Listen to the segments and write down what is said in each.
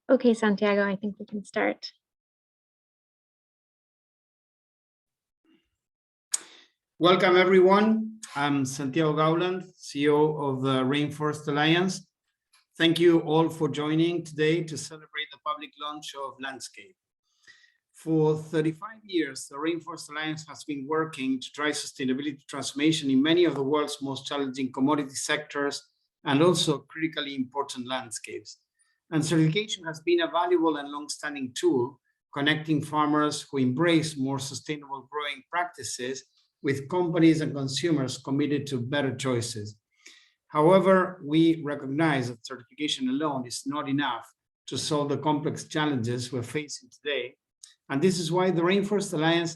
Okay, Santiago, I think we can start. Welcome, everyone. I'm Santiago Gowland, CEO of the Rainforest Alliance. Thank you all for joining today to celebrate the public launch of LandScale. For 35 years, the Rainforest Alliance has been working to drive sustainability transformation in many of the world's most challenging commodity sectors and also critically important landscapes. And certification has been a valuable and long-standing tool connecting farmers who embrace more sustainable growing practices with companies and consumers committed to better choices. However, we recognize that certification alone is not enough to solve the complex challenges we're facing today. And this is why the Rainforest Alliance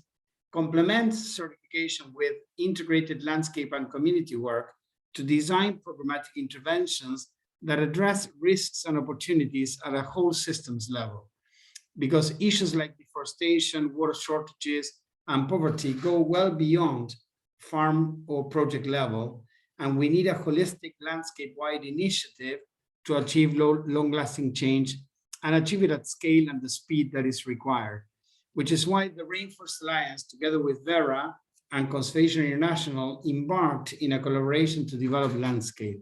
complements certification with integrated landscape and community work to design programmatic interventions that address risks and opportunities at a whole systems level. Because issues like deforestation, water shortages, and poverty go well beyond farm or project level, and we need a holistic landscape-wide initiative to achieve long-lasting change and achieve it at scale and the speed that is required, which is why the Rainforest Alliance, together with Vera and Conservation International, embarked in a collaboration to develop LandScale.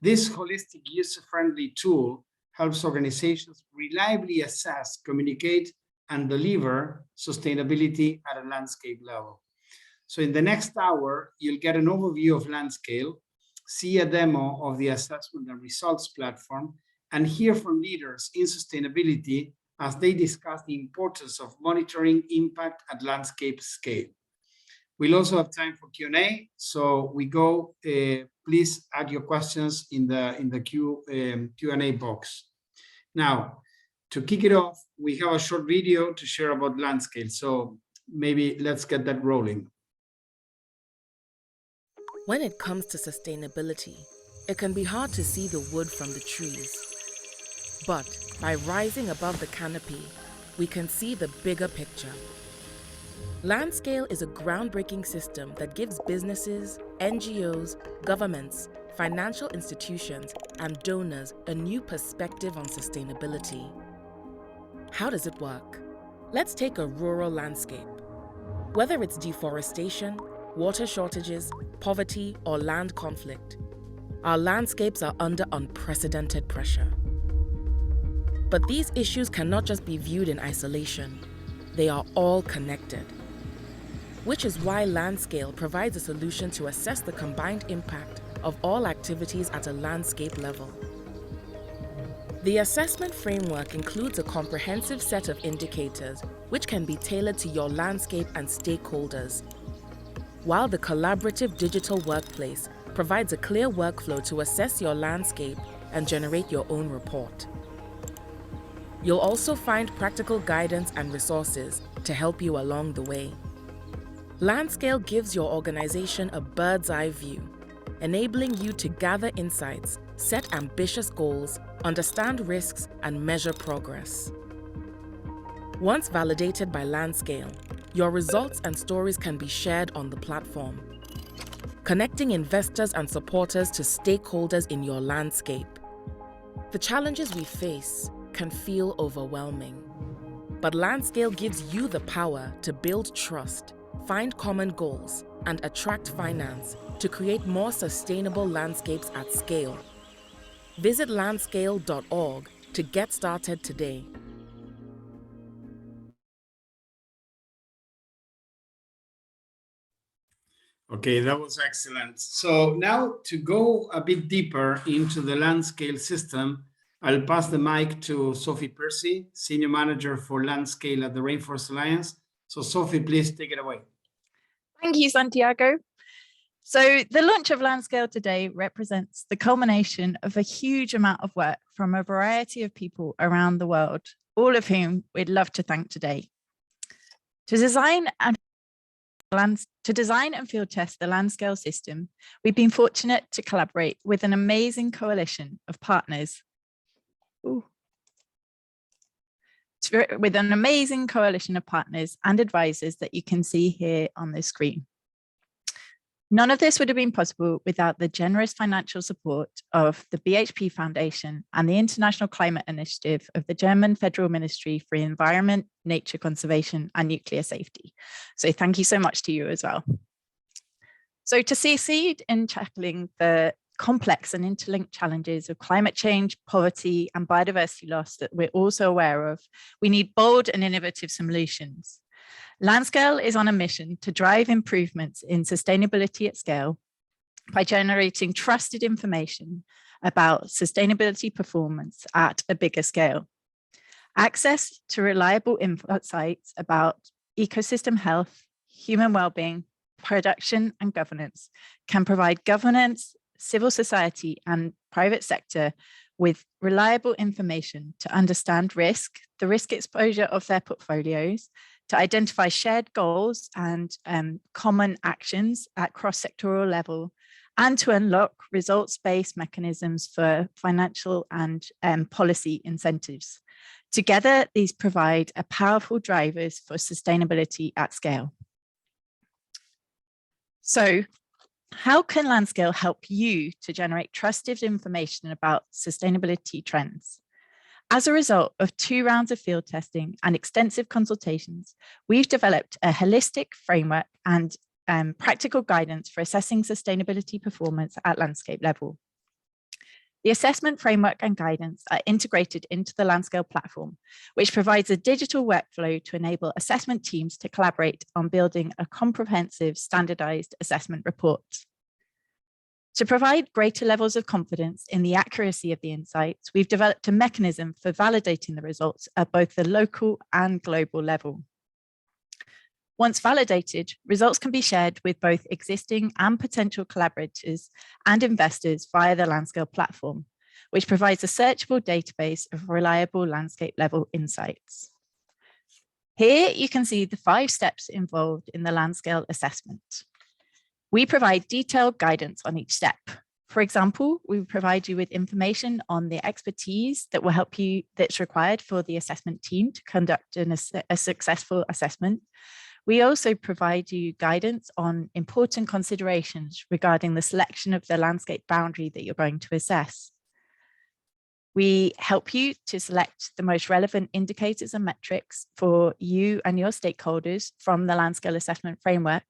This holistic, user-friendly tool helps organizations reliably assess, communicate, and deliver sustainability at a landscape level. So in the next hour, you'll get an overview of LandScale, see a demo of the assessment and results platform, and hear from leaders in sustainability as they discuss the importance of monitoring impact at landscape scale. We'll also have time for Q&A, so please add your questions in the Q&A box. Now, to kick it off, we have a short video to share about LandScale, so maybe let's get that rolling. When it comes to sustainability, it can be hard to see the wood from the trees. But by rising above the canopy, we can see the bigger picture. LandScale is a groundbreaking system that gives businesses, NGOs, governments, financial institutions, and donors a new perspective on sustainability. How does it work? Let's take a rural landscape. Whether it's deforestation, water shortages, poverty, or land conflict, our landscapes are under unprecedented pressure. But these issues cannot just be viewed in isolation. They are all connected. Which is why LandScale provides a solution to assess the combined impact of all activities at a landscape level. The assessment framework includes a comprehensive set of indicators which can be tailored to your landscape and stakeholders, while the collaborative digital workplace provides a clear workflow to assess your landscape and generate your own report. You'll also find practical guidance and resources to help you along the way. LandScale gives your organization a bird's eye view, enabling you to gather insights, set ambitious goals, understand risks, and measure progress. Once validated by LandScale, your results and stories can be shared on the platform, connecting investors and supporters to stakeholders in your landscape. The challenges we face can feel overwhelming, but LandScale gives you the power to build trust, find common goals, and attract finance to create more sustainable landscapes at scale. Visit landscale.org to get started today. Okay, that was excellent. So now to go a bit deeper into the LandScale system, I'll pass the mic to Sophie Percy, Senior Manager for LandScale at the Rainforest Alliance. So Sophie, please take it away. Thank you, Santiago. So the launch of LandScale today represents the culmination of a huge amount of work from a variety of people around the world, all of whom we'd love to thank today. To design and field test the LandScale system, we've been fortunate to collaborate with an amazing coalition of partners. With an amazing coalition of partners and advisors that you can see here on the screen. None of this would have been possible without the generous financial support of the BHP Foundation and the International Climate Initiative of the German Federal Ministry for Environment, Nature Conservation and Nuclear Safety. So thank you so much to you as well. So to succeed in tackling the complex and interlinked challenges of climate change, poverty and biodiversity loss that we're also aware of, we need bold and innovative solutions. LandScale is on a mission to drive improvements in sustainability at scale by generating trusted information about sustainability performance at a bigger scale. Access to reliable insights about ecosystem health, human well-being, production and governance can provide governance, civil society and private sector with reliable information to understand risk, the risk exposure of their portfolios, to identify shared goals and common actions at cross-sectoral level, and to unlock results-based mechanisms for financial and policy incentives. Together, these provide a powerful drivers for sustainability at scale. So, how can LandScale help you to generate trusted information about sustainability trends? As a result of 2 rounds of field testing and extensive consultations, we've developed a holistic framework and practical guidance for assessing sustainability performance at landscape level. The assessment framework and guidance are integrated into the LandScale platform, which provides a digital workflow to enable assessment teams to collaborate on building a comprehensive standardized assessment report. To provide greater levels of confidence in the accuracy of the insights, we've developed a mechanism for validating the results at both the local and global level. Once validated, results can be shared with both existing and potential collaborators and investors via the LandScale platform, which provides a searchable database of reliable landscape level insights. Here you can see the 5 steps involved in the LandScale assessment. We provide detailed guidance on each step. For example, we provide you with information on the expertise that will help you, that's required for the assessment team to conduct a successful assessment. We also provide you guidance on important considerations regarding the selection of the landscape boundary that you're going to assess. We help you to select the most relevant indicators and metrics for you and your stakeholders from the LandScale assessment framework.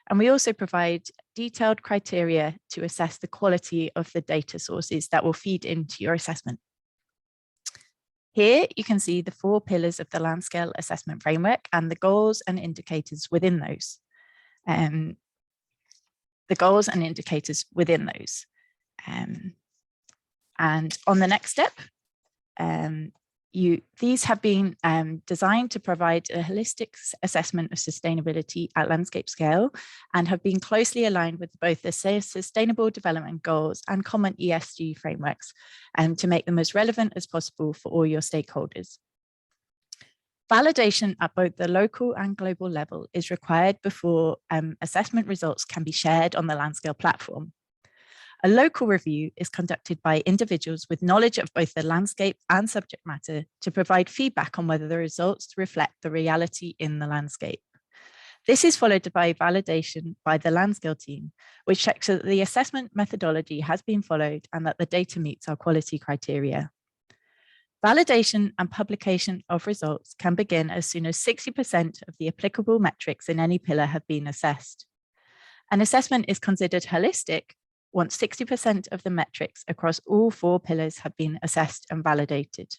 And we also provide detailed criteria to assess the quality of the data sources that will feed into your assessment. Here you can see the 4 pillars of the LandScale assessment framework and the goals and indicators within those. And on the next step, these have been designed to provide a holistic assessment of sustainability at landscape scale and have been closely aligned with both the Sustainable Development Goals and common ESG frameworks to make them as relevant as possible for all your stakeholders. Validation at both the local and global level is required before assessment results can be shared on the LandScale platform. A local review is conducted by individuals with knowledge of both the landscape and subject matter to provide feedback on whether the results reflect the reality in the landscape. This is followed by validation by the LandScale team, which checks that the assessment methodology has been followed and that the data meets our quality criteria. Validation and publication of results can begin as soon as 60% of the applicable metrics in any pillar have been assessed. An assessment is considered holistic once 60% of the metrics across all 4 pillars have been assessed and validated.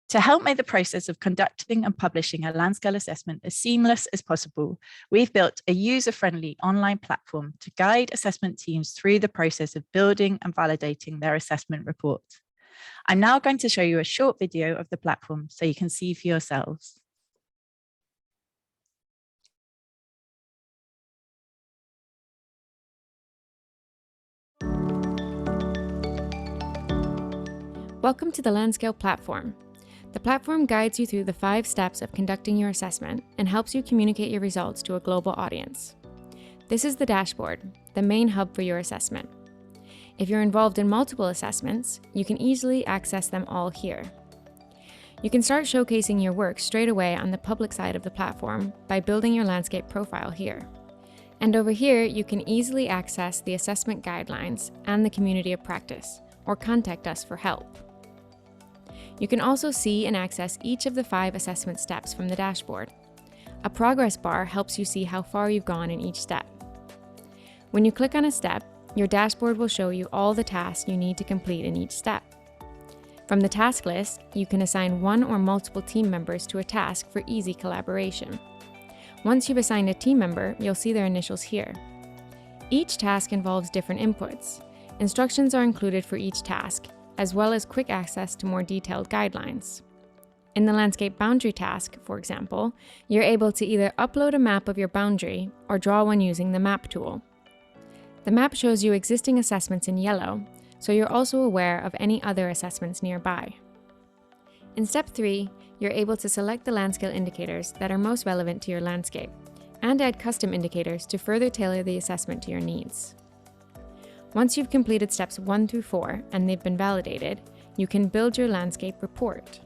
To help make the process of conducting and publishing a LandScale assessment as seamless as possible, we've built a user-friendly online platform to guide assessment teams through the process of building and validating their assessment report. I'm now going to show you a short video of the platform so you can see for yourselves. Welcome to the LandScale platform. The platform guides you through the 5 steps of conducting your assessment and helps you communicate your results to a global audience. This is the dashboard, the main hub for your assessment. If you're involved in multiple assessments, you can easily access them all here. You can start showcasing your work straight away on the public side of the platform by building your landscape profile here. And over here, you can easily access the assessment guidelines and the community of practice, or contact us for help. You can also see and access each of the 5 assessment steps from the dashboard. A progress bar helps you see how far you've gone in each step. When you click on a step, your dashboard will show you all the tasks you need to complete in each step. From the task list, you can assign one or multiple team members to a task for easy collaboration. Once you've assigned a team member, you'll see their initials here. Each task involves different inputs. Instructions are included for each task, as well as quick access to more detailed guidelines. In the landscape boundary task, for example, you're able to either upload a map of your boundary or draw one using the map tool. The map shows you existing assessments in yellow, so you're also aware of any other assessments nearby. In step 3, you're able to select the LandScale indicators that are most relevant to your landscape, and add custom indicators to further tailor the assessment to your needs. Once you've completed steps 1 through 4 and they've been validated, you can build your landscape report.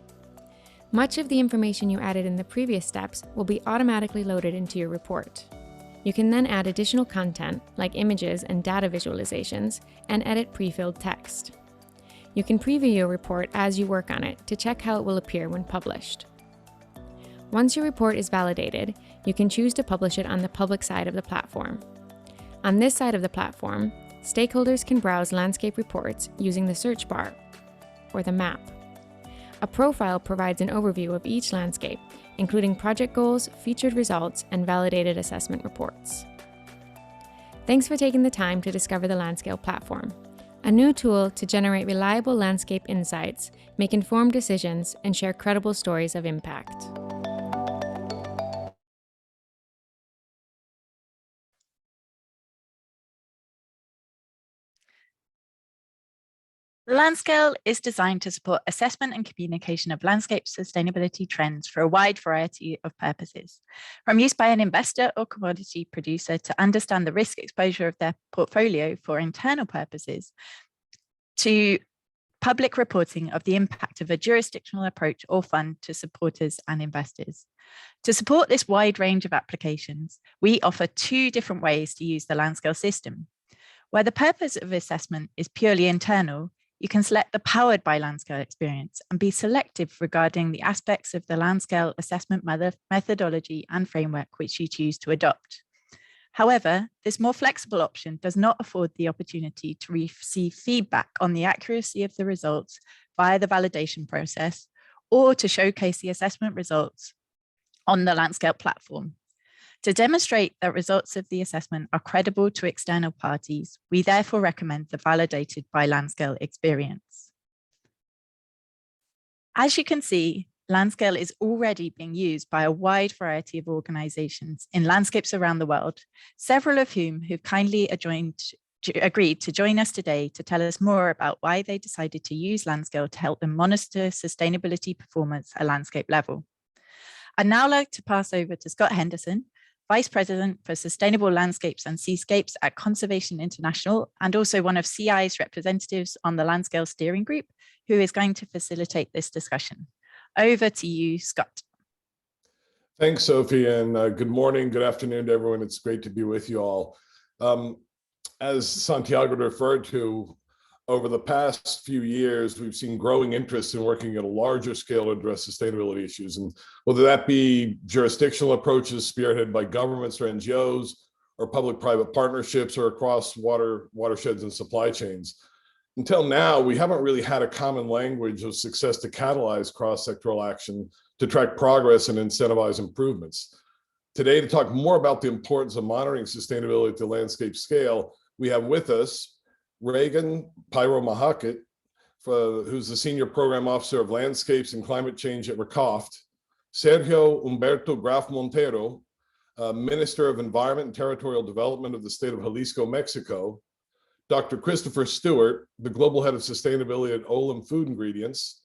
Much of the information you added in the previous steps will be automatically loaded into your report. You can then add additional content like images and data visualizations and edit pre-filled text. You can preview your report as you work on it to check how it will appear when published. Once your report is validated, you can choose to publish it on the public side of the platform. On this side of the platform, stakeholders can browse landscape reports using the search bar or the map. A profile provides an overview of each landscape, including project goals, featured results, and validated assessment reports. Thanks for taking the time to discover the LandScale platform, a new tool to generate reliable landscape insights, make informed decisions, and share credible stories of impact. LandScale is designed to support assessment and communication of landscape sustainability trends for a wide variety of purposes, from use by an investor or commodity producer to understand the risk exposure of their portfolio for internal purposes, to public reporting of the impact of a jurisdictional approach or fund to supporters and investors. To support this wide range of applications, we offer 2 different ways to use the LandScale system. Where the purpose of assessment is purely internal, you can select the Powered by LandScale experience and be selective regarding the aspects of the LandScale assessment methodology and framework which you choose to adopt. However, this more flexible option does not afford the opportunity to receive feedback on the accuracy of the results via the validation process, or to showcase the assessment results on the LandScale platform. To demonstrate that results of the assessment are credible to external parties, we therefore recommend the Validated by LandScale experience. As you can see, LandScale is already being used by a wide variety of organizations in landscapes around the world, several of whom have kindly agreed to join us today to tell us more about why they decided to use LandScale to help them monitor sustainability performance at landscape level. I'd now like to pass over to Scott Henderson, Vice President for Sustainable Landscapes and Seascapes at Conservation International, and also one of CI's representatives on the LandScale steering group, who is going to facilitate this discussion. Over to you, Scott. Thanks, Sophie, and good morning, good afternoon to everyone. It's great to be with you all. As Santiago referred to, over the past few years, we've seen growing interest in working at a larger scale to address sustainability issues. And whether that be jurisdictional approaches spearheaded by governments or NGOs, or public-private partnerships, or across watersheds and supply chains. Until now, we haven't really had a common language of success to catalyze cross-sectoral action to track progress and incentivize improvements. Today, to talk more about the importance of monitoring sustainability at the landscape scale, we have with us Reagan Pyro-Mahakit, who's the Senior Program Officer of Landscapes and Climate Change at RECOFT, Sergio Humberto Graf Montero, Minister of Environment and Territorial Development of the state of Jalisco, Mexico, Dr. Christopher Stewart, the Global Head of Sustainability at Olam Food Ingredients,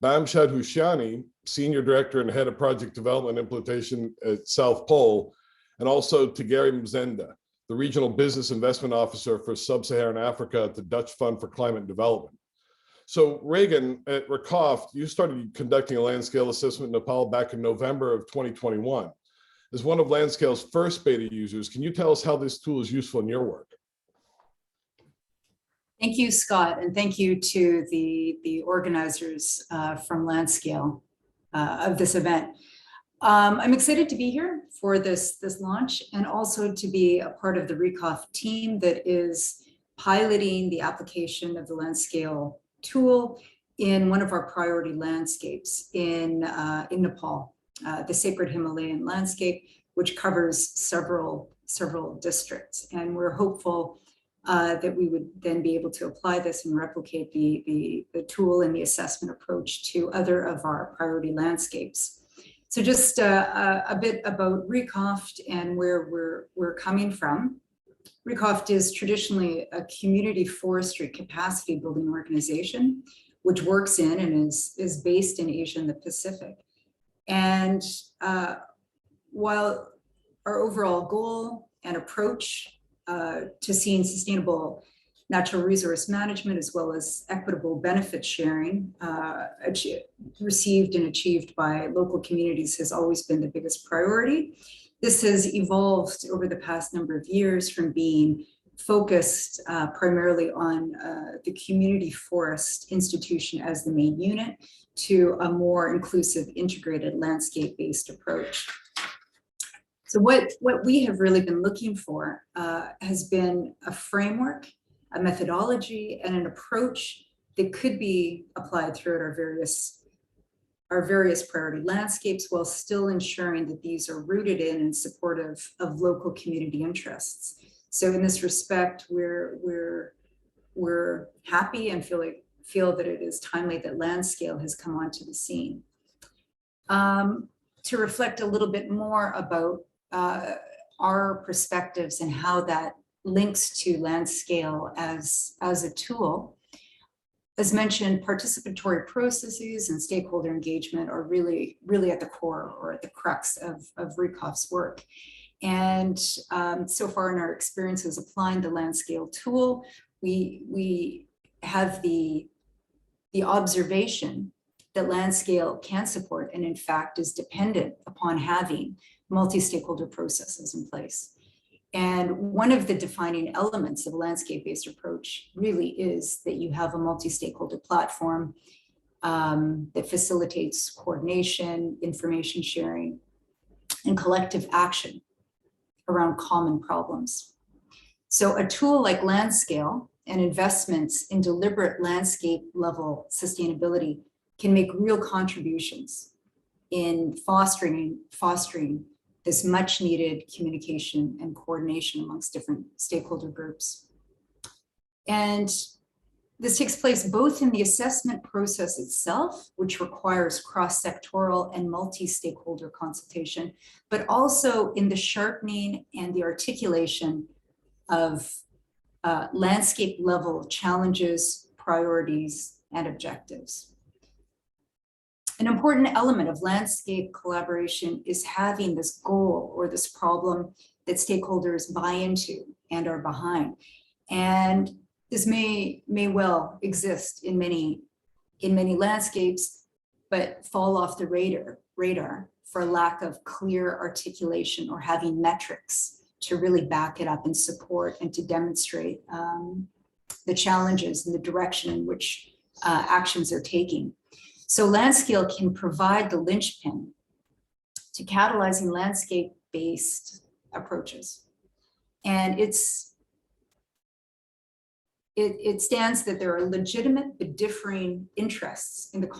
Bamshad Hushiani, Senior Director and Head of Project Development and Implementation at South Pole, and also Tigeri Mzenda, the Regional Business Investment Officer for Sub-Saharan Africa at the Dutch Fund for Climate Development. So Reagan, at RECOFT, you started conducting a land scale assessment in Nepal back in November of 2021. As one of LandScale's first beta users, can you tell us how this tool is useful in your work? Thank you, Scott, and thank you to the organizers from LandScale of this event. I'm excited to be here for this launch, and also to be a part of the RECOF team that is piloting the application of the LandScale tool in one of our priority landscapes in Nepal, the Sacred Himalayan landscape, which covers several districts. And we're hopeful that we would then be able to apply this and replicate the tool and the assessment approach to other of our priority landscapes. So just a bit about RECOF and where we're coming from. RECOF is traditionally a community forestry capacity building organization, which works in and is based in Asia and the Pacific. And while our overall goal and approach to seeing sustainable natural resource management as well as equitable benefit sharing received and achieved by local communities has always been the biggest priority. This has evolved over the past number of years from being focused primarily on the community forest institution as the main unit to a more inclusive, integrated landscape-based approach. So what we have really been looking for has been a framework, a methodology, and an approach that could be applied throughout our various priority landscapes, while still ensuring that these are rooted in and supportive of local community interests. So in this respect, we're happy and feel that it is timely that LandScale has come onto the scene. To reflect a little bit more about our perspectives and how that links to LandScale as a tool. As mentioned, participatory processes and stakeholder engagement are really at the core or at the crux of RECOF's work. And so far in our experiences applying the LandScale tool, we have the observation that LandScale can support and in fact is dependent upon having multi-stakeholder processes in place. And one of the defining elements of a landscape-based approach really is that you have a multi-stakeholder platform that facilitates coordination, information sharing, and collective action around common problems. So a tool like LandScale and investments in deliberate landscape level sustainability can make real contributions in fostering this much needed communication and coordination amongst different stakeholder groups. And this takes place both in the assessment process itself, which requires cross-sectoral and multi-stakeholder consultation, but also in the sharpening and the articulation of landscape level challenges, priorities, and objectives. An important element of landscape collaboration is having this goal or this problem that stakeholders buy into and are behind. And this may well exist in many landscapes, but fall off the radar for lack of clear articulation or having metrics to really back it up and support and to demonstrate the challenges and the direction in which actions are taking. So LandScale can provide the linchpin to catalyzing landscape-based approaches. And it stands that there are legitimate but differing interests in the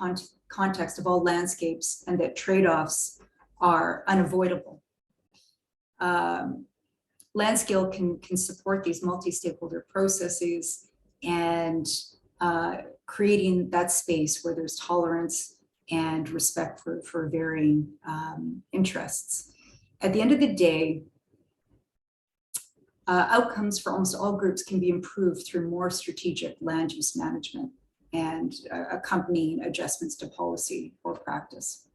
context of all landscapes and that trade-offs are unavoidable. LandScale can support these multi-stakeholder processes and creating that space where there's tolerance and respect for varying interests. At the end of the day, outcomes for almost all groups can be improved through more strategic land use management and accompanying adjustments to policy or practice.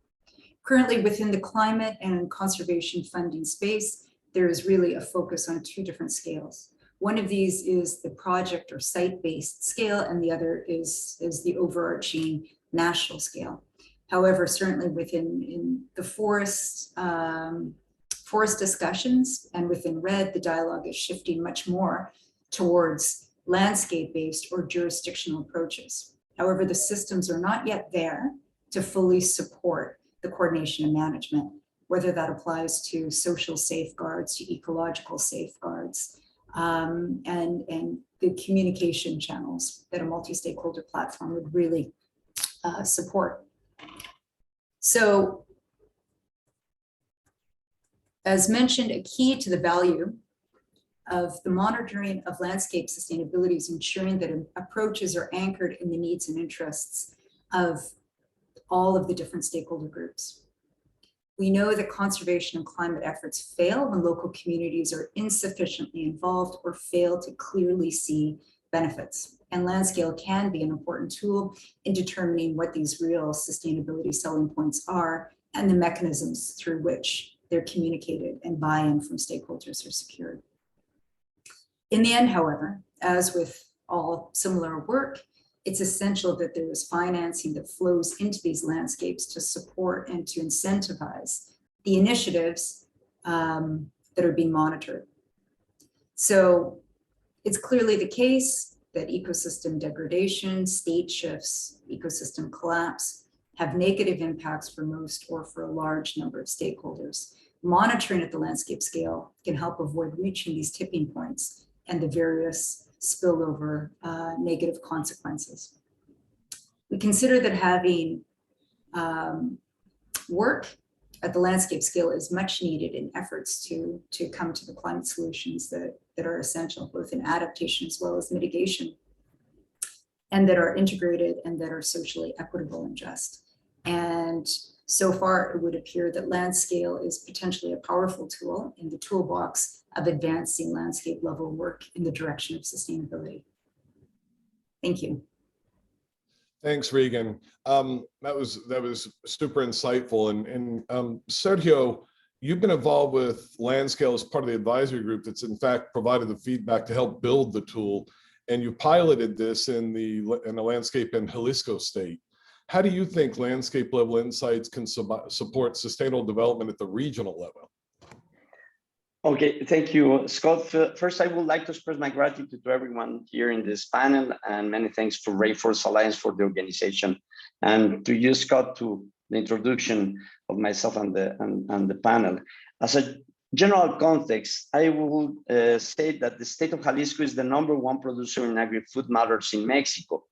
Currently, within the climate and conservation funding space, there is really a focus on two different scales. One of these is the project or site-based scale, and the other is the overarching national scale. However, certainly within the forest forest discussions, and within RED, the dialogue is shifting much more towards landscape-based or jurisdictional approaches. However, the systems are not yet there to fully support the coordination and management, whether that applies to social safeguards, to ecological safeguards, and the communication channels that a multi-stakeholder platform would really support. So, as mentioned, a key to the value of the monitoring of landscape sustainability is ensuring that approaches are anchored in the needs and interests of all of the different stakeholder groups. We know that conservation and climate efforts fail when local communities are insufficiently involved or fail to clearly see benefits. And LandScale can be an important tool in determining what these real sustainability selling points are and the mechanisms through which they're communicated and buy-in from stakeholders are secured. In the end, however, as with all similar work, it's essential that there is financing that flows into these landscapes to support and to incentivize the initiatives that are being monitored. So it's clearly the case that ecosystem degradation, state shifts, ecosystem collapse have negative impacts for most or for a large number of stakeholders. Monitoring at the landscape scale can help avoid reaching these tipping points and the various spillover negative consequences. We consider that having work at the landscape scale is much needed in efforts to come to the climate solutions that are essential, both in adaptation as well as mitigation, and that are integrated and that are socially equitable and just. And so far, it would appear that LandScale is potentially a powerful tool in the toolbox of advancing landscape level work in the direction of sustainability. Thank you. Thanks, Regan. That was super insightful. And Sergio, you've been involved with LandScale as part of the advisory group that's in fact provided the feedback to help build the tool. And you piloted this in the landscape in Jalisco state. How do you think landscape level insights can support sustainable development at the regional level? Okay, thank you, Scott. First, I would like to express my gratitude to everyone here in this panel, and many thanks to Rainforest Alliance for the organization, and to you, Scott, to the introduction of myself and the panel. As a general context, I will state that the state of Jalisco is the #1 producer in agri-food matters in Mexico,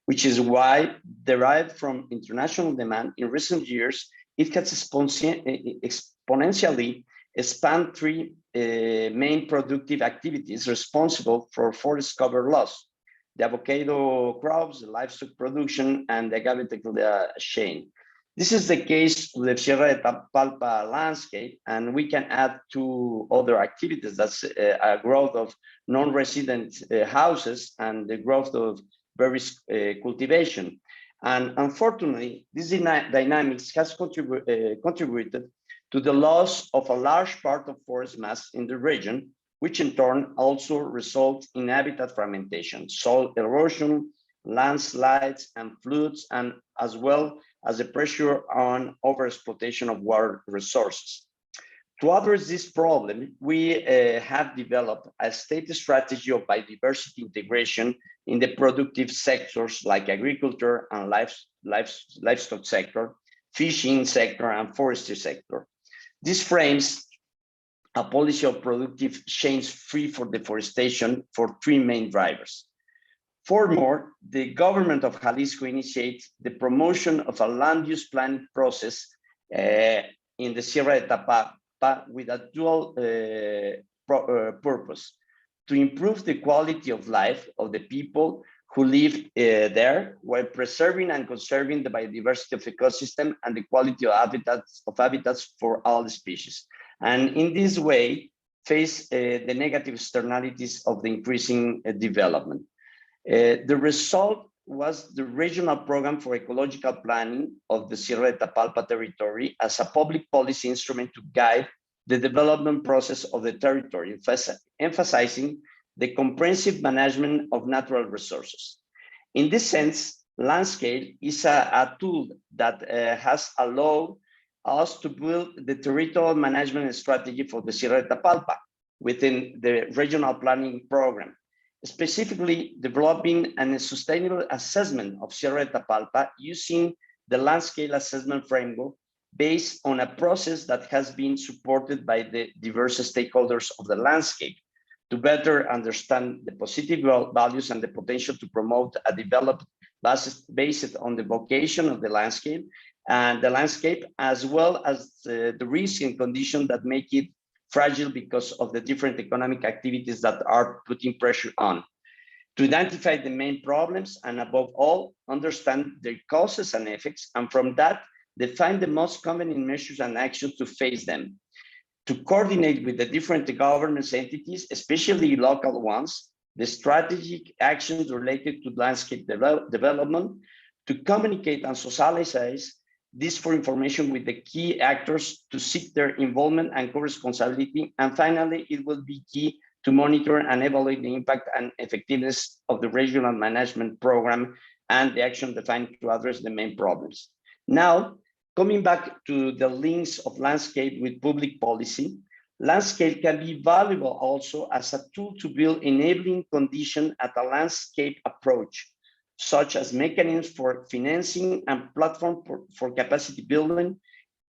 which is why, derived from international demand in recent years, it has exponentially expanded three main productive activities responsible for forest cover loss: the avocado crops, the livestock production, and the agave tequila chain. This is the case to the Sierra de Tapalpa landscape, and we can add two other activities. That's a growth of non-resident houses and the growth of berries cultivation. And unfortunately, this dynamics has contributed to the loss of a large part of forest mass in the region, which in turn also results in habitat fragmentation, soil erosion, landslides and floods, and as well as the pressure on overexploitation of water resources. To address this problem, we have developed a state strategy of biodiversity integration in the productive sectors like agriculture and livestock sector, fishing sector, and forestry sector. This frames a policy of productive chains free for deforestation for three main drivers. Furthermore, the government of Jalisco initiates the promotion of a land use planning process in the Sierra de Tapalpa with a dual purpose: to improve the quality of life of the people who live there, while preserving and conserving the biodiversity of the ecosystem and the quality of habitats for all the species. And in this way, face the negative externalities of the increasing development. The result was the regional program for ecological planning of the Sierra de Tapalpa territory as a public policy instrument to guide the development process of the territory, emphasizing the comprehensive management of natural resources. In this sense, LandScale is a tool that has allowed us to build the territorial management strategy for the Sierra de Tapalpa within the regional planning program, specifically developing a sustainable assessment of Sierra de Tapalpa using the LandScale assessment framework based on a process that has been supported by the diverse stakeholders of the landscape to better understand the positive values and the potential to promote a developed based on the vocation of the landscape and the landscape, as well as the risk and conditions that make it fragile because of the different economic activities that are putting pressure on. To identify the main problems and above all, understand their causes and effects, and from that, define the most convenient measures and actions to face them. To coordinate with the different government entities, especially local ones, the strategic actions related to landscape development, to communicate and socialize this for information with the key actors to seek their involvement and co-responsibility. And finally, it will be key to monitor and evaluate the impact and effectiveness of the regional management program and the action defined to address the main problems. Now, coming back to the links of landscape with public policy, LandScale can be valuable also as a tool to build enabling conditions at a landscape approach, such as mechanisms for financing and platform for capacity building.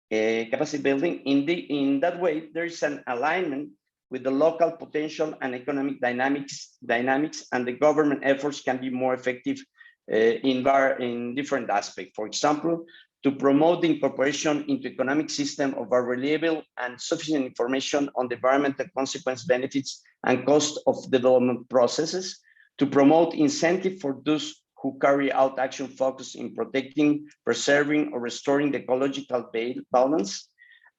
In that way, there is an alignment with the local potential and economic dynamics, and the government efforts can be more effective in different aspects. For example, to promote the incorporation into economic system of a reliable and sufficient information on the environmental consequence, benefits, and cost of development processes, to promote incentive for those who carry out action focused in protecting, preserving, or restoring the ecological balance,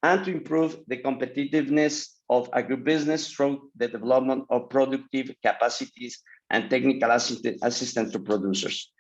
and to improve the competitiveness of agribusiness through the development of productive capacities and technical assistance to producers.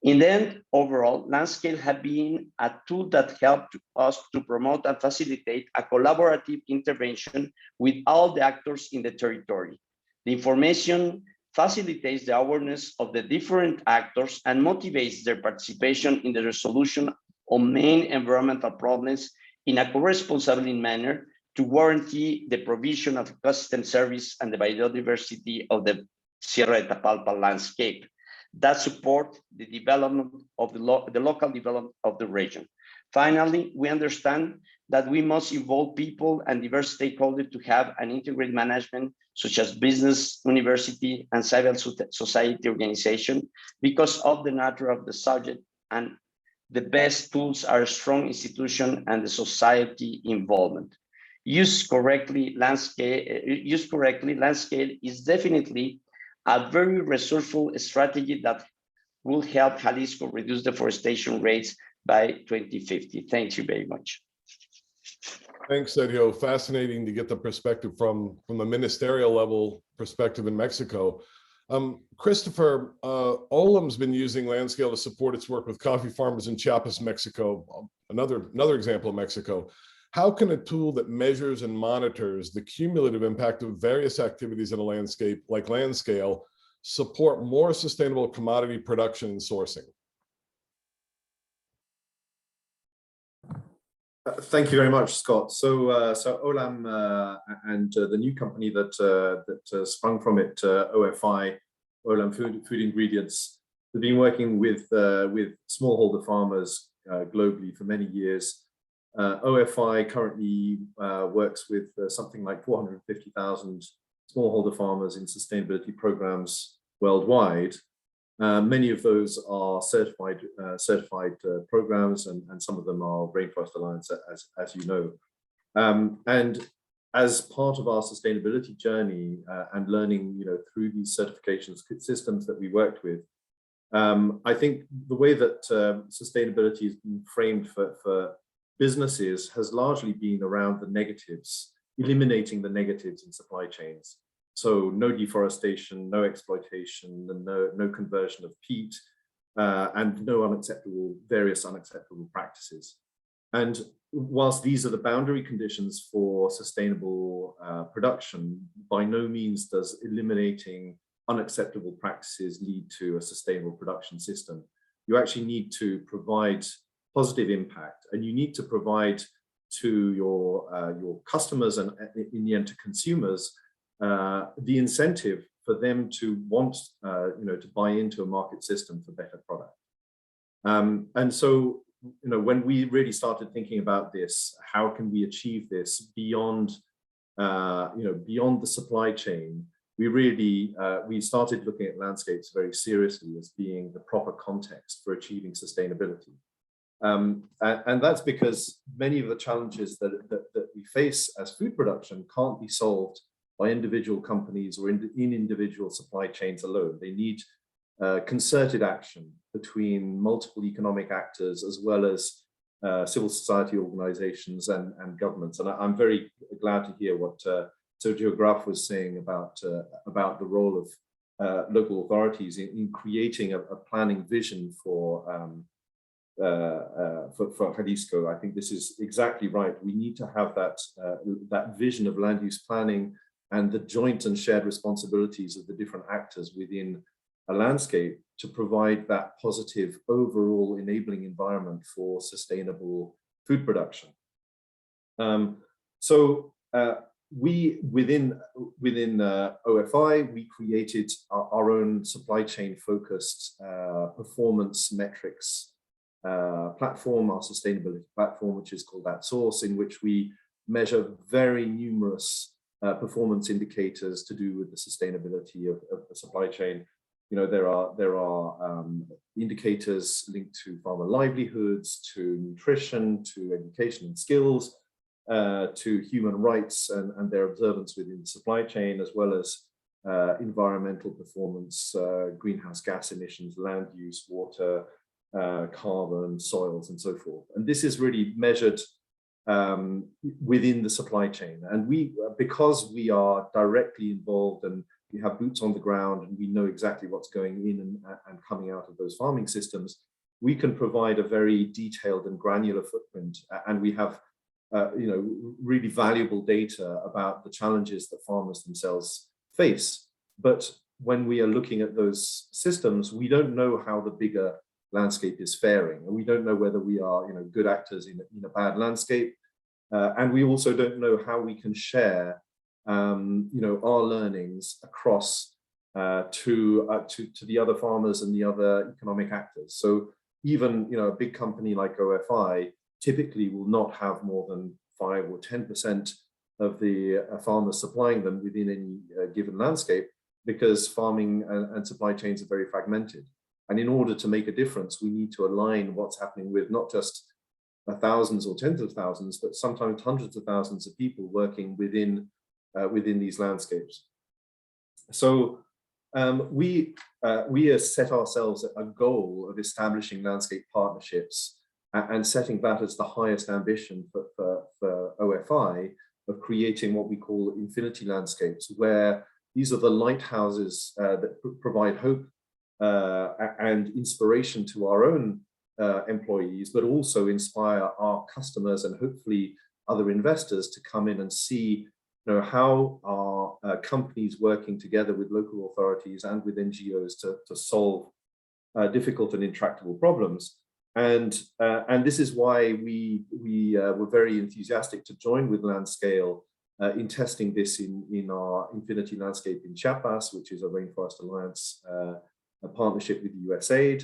In the end, overall, LandScale has been a tool that helped us to promote and facilitate a collaborative intervention with all the actors in the territory. The information facilitates the awareness of the different actors and motivates their participation in the resolution of main environmental problems in a co-responsible manner to guarantee the provision of ecosystem service and the biodiversity of the Sierra de Tapalpa landscape that support the development of the local development of the region. Finally, we understand that we must involve people and diverse stakeholders to have an integrated management, such as business, university, and civil society organization, because of the nature of the subject, and the best tools are a strong institution and the society involvement. Used correctly, LandScale is definitely a very resourceful strategy that will help Jalisco reduce deforestation rates by 2050. Thank you very much. Thanks, Sergio. Fascinating to get the perspective from the ministerial level perspective in Mexico. Christopher, Olam's been using LandScale to support its work with coffee farmers in Chiapas, Mexico, another example of Mexico. How can a tool that measures and monitors the cumulative impact of various activities in a landscape like LandScale support more sustainable commodity production and sourcing? Thank you very much, Scott. So Olam and the new company that sprung from it, OFI, Olam Food Ingredients, have been working with smallholder farmers globally for many years. OFI currently works with something like 450,000 smallholder farmers in sustainability programs worldwide. Many of those are certified programs, and some of them are Rainforest Alliance, as you know. And as part of our sustainability journey and learning, through these certification systems that we worked with, I think the way that sustainability has been framed for businesses has largely been around the negatives, eliminating the negatives in supply chains. So no deforestation, no exploitation, and no conversion of peat, and no various unacceptable practices. And whilst these are the boundary conditions for sustainable production, by no means does eliminating unacceptable practices lead to a sustainable production system. You actually need to provide positive impact, and you need to provide to your customers and in the end to consumers the incentive for them to want to buy into a market system for better product. And so when we really started thinking about this, how can we achieve this beyond beyond the supply chain? We started looking at landscapes very seriously as being the proper context for achieving sustainability. And that's because many of the challenges that we face as food production can't be solved by individual companies or in individual supply chains alone. They need concerted action between multiple economic actors as well as civil society organizations and governments. And I'm very glad to hear what Sergio Graf was saying about the role of local authorities in creating a planning vision for Jalisco. I think this is exactly right. We need to have that vision of land use planning and the joint and shared responsibilities of the different actors within a landscape to provide that positive overall enabling environment for sustainable food production. We within OFI, we created our own supply chain focused performance metrics platform, our sustainability platform, which is called @Source, in which we measure very numerous performance indicators to do with the sustainability of the supply chain. There are indicators linked to farmer livelihoods, to nutrition, to education and skills, to human rights and their observance within the supply chain, as well as environmental performance, greenhouse gas emissions, land use, water, carbon, soils, and so forth. And this is really measured within the supply chain. And because we are directly involved and we have boots on the ground and we know exactly what's going in and coming out of those farming systems, we can provide a very detailed and granular footprint. And we have really valuable data about the challenges that farmers themselves face. But when we are looking at those systems, we don't know how the bigger landscape is faring, and we don't know whether we are good actors in a bad landscape, and we also don't know how we can share our learnings across to the other farmers and the other economic actors. So even a big company like OFI typically will not have more than 5 or 10% of the farmers supplying them within any given landscape, because farming and supply chains are very fragmented. And in order to make a difference, we need to align what's happening with not just thousands or tens of thousands, but sometimes hundreds of thousands of people working within these landscapes. So we have set ourselves a goal of establishing landscape partnerships and setting that as the highest ambition for OFI, of creating what we call infinity landscapes, where these are the lighthouses that provide hope and inspiration to our own employees, but also inspire our customers and hopefully other investors to come in and see how are companies working together with local authorities and with NGOs to solve difficult and intractable problems. And this is why we were very enthusiastic to join with LandScale in testing this in our Infinity Landscape in Chiapas, which is a Rainforest Alliance a partnership with USAID.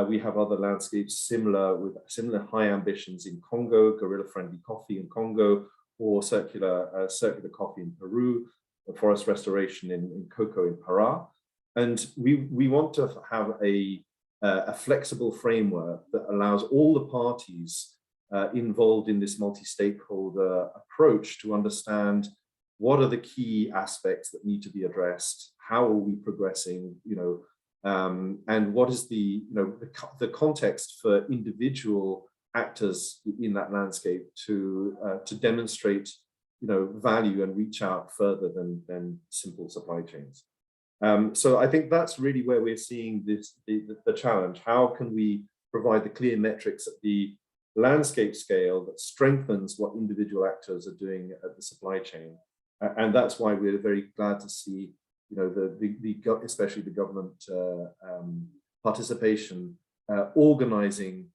We have other landscapes with similar high ambitions in Congo, gorilla-friendly coffee in Congo, or circular coffee in Peru, forest restoration in cocoa in Pará. And we want to have a flexible framework that allows all the parties involved in this multi-stakeholder approach to understand what are the key aspects that need to be addressed, how are we progressing, and what is the context for individual actors in that landscape to demonstrate value and reach out further than simple supply chains. So I think that's really where we're seeing the challenge. How can we provide the clear metrics at the landscape scale that strengthens what individual actors are doing at the supply chain? And that's why we're very glad to see especially the government participation, organizing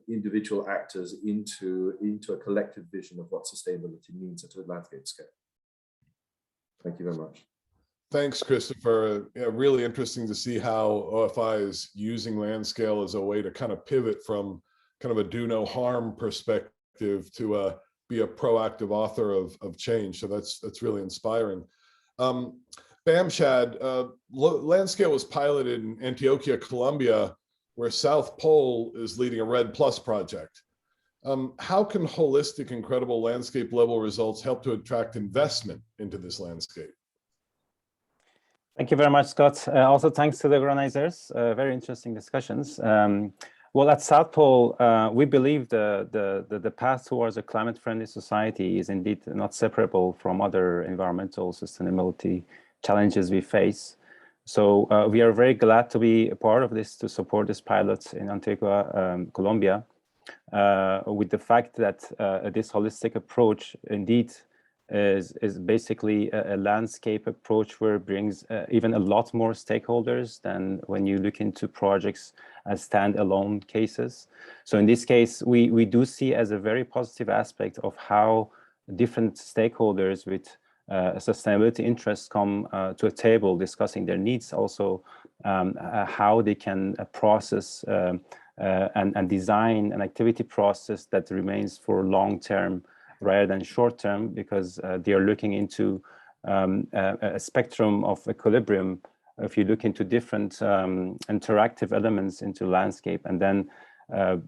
individual actors into a collective vision of what sustainability means at a landscape scale. Thank you very much. Thanks, Christopher. Yeah, really interesting to see how OFI is using LandScale as a way to kind of pivot from kind of a do no harm perspective to be a proactive author of change. So that's really inspiring. Bamshad, LandScale was piloted in Antioquia, Colombia, where South Pole is leading a RED Plus project. How can holistic, incredible landscape level results help to attract investment into this landscape? Thank you very much, Scott. Also, thanks to the organizers. Very interesting discussions. Well, at South Pole, we believe the path towards a climate-friendly society is indeed not separable from other environmental sustainability challenges we face. So we are very glad to be a part of this, to support this pilot in Antigua, Colombia, with the fact that this holistic approach indeed is basically a landscape approach where it brings even a lot more stakeholders than when you look into projects as standalone cases. So in this case, we do see as a very positive aspect of how different stakeholders with sustainability interests come to a table discussing their needs, also how they can process and design an activity process that remains for long-term rather than short-term, because they are looking into a spectrum of equilibrium. If you look into different interactive elements into landscape, and then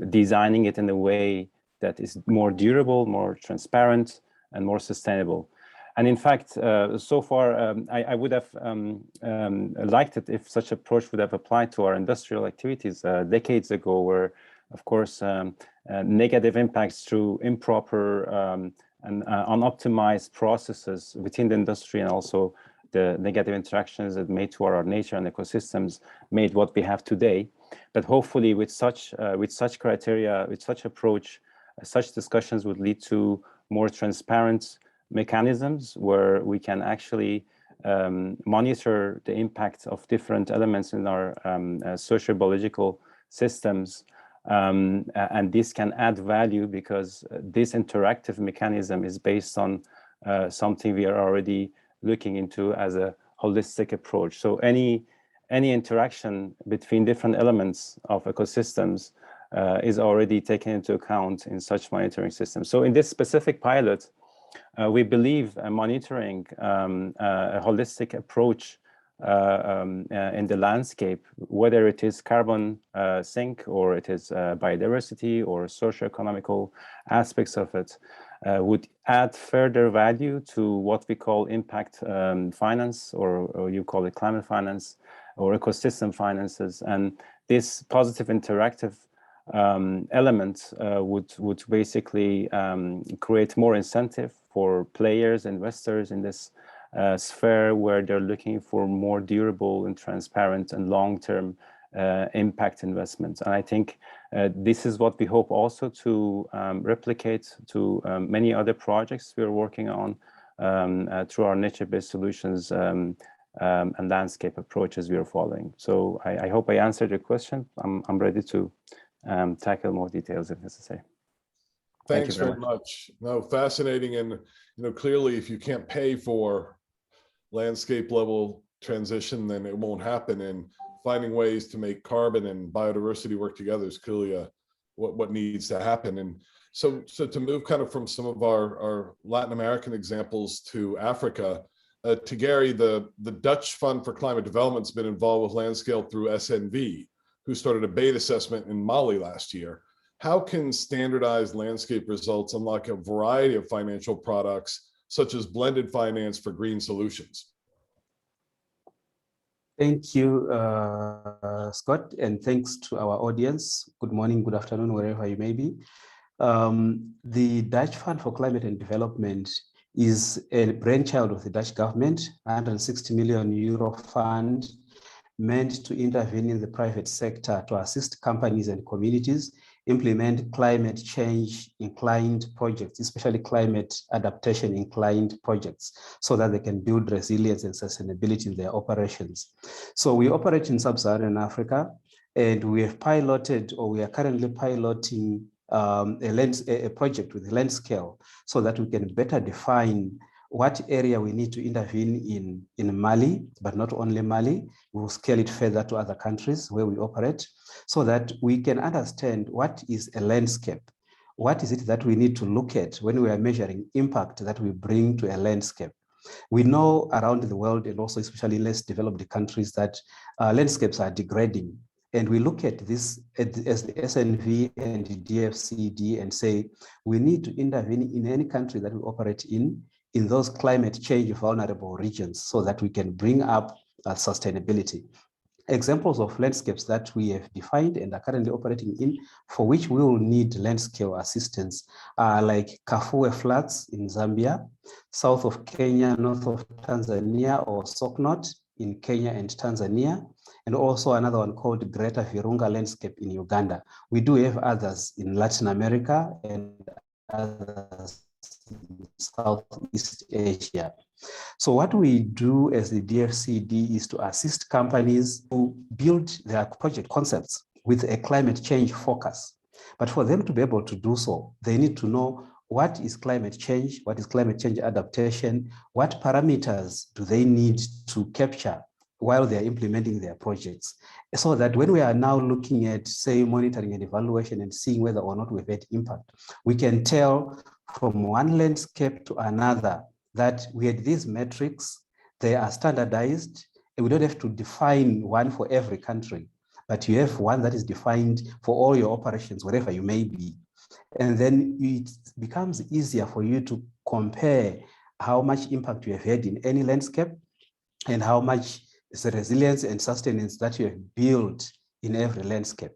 designing it in a way that is more durable, more transparent, and more sustainable. And in fact, so far, I would have liked it if such approach would have applied to our industrial activities decades ago, where, of course, negative impacts through improper and unoptimized processes within the industry, and also the negative interactions that made to our nature and ecosystems made what we have today. But hopefully with such criteria, with such approach, such discussions would lead to more transparent mechanisms where we can actually monitor the impact of different elements in our socio-biological systems. And this can add value because this interactive mechanism is based on something we are already looking into as a holistic approach. So any interaction between different elements of ecosystems is already taken into account in such monitoring systems. So in this specific pilot, we believe monitoring a holistic approach in the landscape, whether it is carbon sink or it is biodiversity or socio-economical aspects of it, would add further value to what we call impact finance, or you call it climate finance or ecosystem finances. And this positive interactive element would basically create more incentive for players, investors in this sphere, where they're looking for more durable and transparent and long-term impact investments. And I think this is what we hope also to replicate to many other projects we're working on through our nature-based solutions and landscape approaches we are following. So I hope I answered your question. I'm ready to tackle more details if necessary. Thanks very much. No, fascinating. And clearly, if you can't pay for landscape level transition, then it won't happen. And finding ways to make carbon and biodiversity work together is clearly what needs to happen. And so to move kind of from some of our Latin American examples to Africa, to Gary, the Dutch Fund for Climate Development has been involved with LandScale through SNV, who started a bait assessment in Mali last year. How can standardized landscape results unlock a variety of financial products, such as blended finance for green solutions? Thank you, Scott, and thanks to our audience. Good morning, good afternoon, wherever you may be. The Dutch Fund for Climate and Development is a brainchild of the Dutch government, 160 million euro fund meant to intervene in the private sector to assist companies and communities implement climate change inclined projects, especially climate adaptation inclined projects, so that they can build resilience and sustainability in their operations. So we operate in sub-Saharan Africa, And we have piloted, or we are currently piloting a project with LandScale so that we can better define what area we need to intervene in Mali, but not only Mali. We'll scale it further to other countries where we operate so that we can understand what is a landscape. What is it that we need to look at when we are measuring impact that we bring to a landscape? We know around the world, and also especially in less developed countries, that landscapes are degrading. And we look at this as the SNV and the DFCD and say, we need to intervene in any country that we operate in those climate change vulnerable regions so that we can bring up sustainability. Examples of landscapes that we have defined and are currently operating in, for which we will need LandScale assistance, are like Kafue Flats in Zambia, south of Kenya, north of Tanzania, or Soknot in Kenya and Tanzania, and also another one called Greater Virunga Landscape in Uganda. We do have others in Latin America and others in Southeast Asia. So what we do as the DFCD is to assist companies to build their project concepts with a climate change focus. But for them to be able to do so, they need to know what is climate change, what is climate change adaptation, what parameters do they need to capture while they're implementing their projects. So that when we are now looking at, say, monitoring and evaluation and seeing whether or not we've had impact, we can tell from one landscape to another that we had these metrics, they are standardized, and we don't have to define one for every country, but you have one that is defined for all your operations, wherever you may be. And then it becomes easier for you to compare how much impact you have had in any landscape and how much is the resilience and sustenance that you have built in every landscape.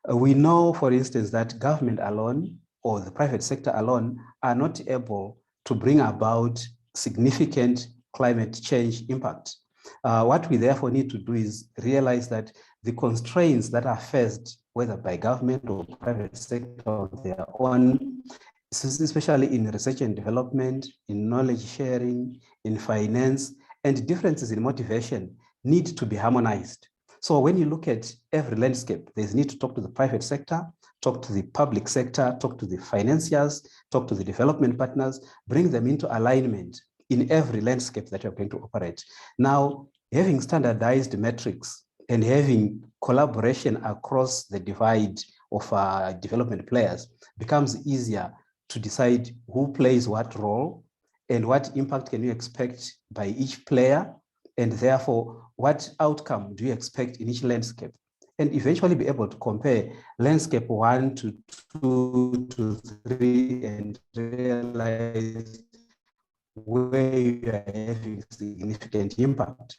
We know, for instance, that government alone or the private sector alone are not able to bring about significant climate change impact. What we therefore need to do is realize that the constraints that are faced, whether by government or private sector on their own, especially in research and development, in knowledge sharing, in finance, and differences in motivation need to be harmonized. So when you look at every landscape, there's need to talk to the private sector, talk to the public sector, talk to the financiers, talk to the development partners, bring them into alignment in every landscape that you're going to operate. Now, having standardized metrics and having collaboration across the divide of development players becomes easier to decide who plays what role and what impact can you expect by each player, and therefore what outcome do you expect in each landscape, and eventually be able to compare landscape 1 to 2 to 3 and realize where you are having significant impact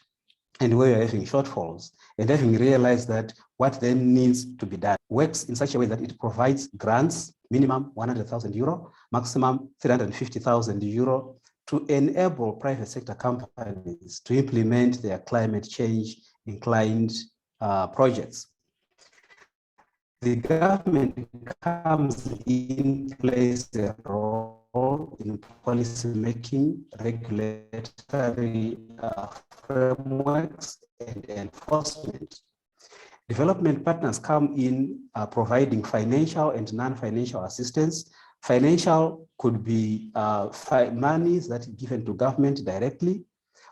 and where you're having shortfalls, and having realized that what then needs to be done works in such a way that it provides grants, minimum 100,000 euro, maximum 350,000 euro, to enable private sector companies to implement their climate change inclined projects. The government comes in, plays a role in policy making, regulatory frameworks, and enforcement. Development partners come in providing financial and non-financial assistance. Financial could be monies that are given to government directly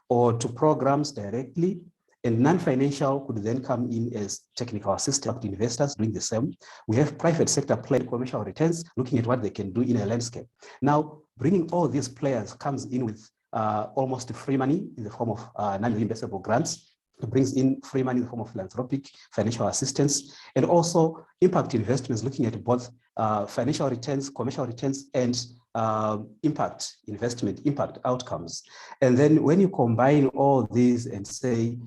or to programs directly, and non-financial could then come in as technical assistance to investors doing the same. We have private sector playing commercial returns, looking at what they can do in a landscape. Now, bringing all these players comes in with almost free money in the form of non-reimbursable grants. It brings in free money in the form of philanthropic financial assistance, and also impact investments, looking at both financial returns, commercial returns, and impact investment, impact outcomes. And then when you combine all these and say,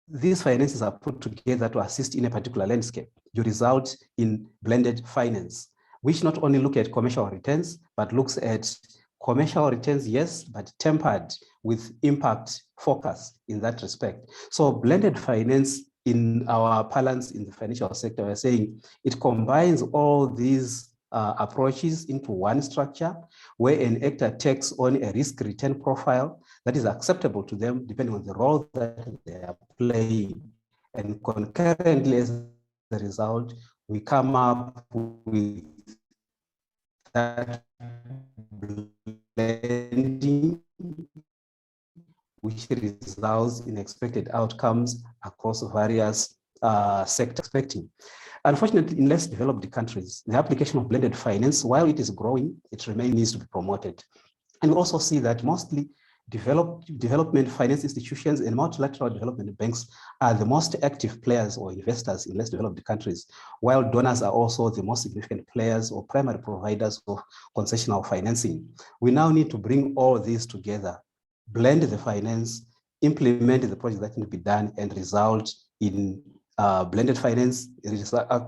these finances are put together to assist in a particular landscape, you result in blended finance, which not only look at commercial returns, but looks at commercial returns, yes, but tempered with impact focus in that respect. So blended finance in our parlance in the financial sector, we're saying it combines all these approaches into one structure where an actor takes on a risk return profile that is acceptable to them depending on the role that they are playing. And concurrently, as a result, we come up with that blending, which results in expected outcomes across various sectors expecting. Unfortunately, in less developed countries, the application of blended finance, while it is growing, it remains needs to be promoted. And we also see that mostly development finance institutions and multilateral development banks are the most active players or investors in less developed countries, while donors are also the most significant players or primary providers of concessional financing. We now need to bring all these together, blend the finance, implement the project that need to be done, and result in blended finance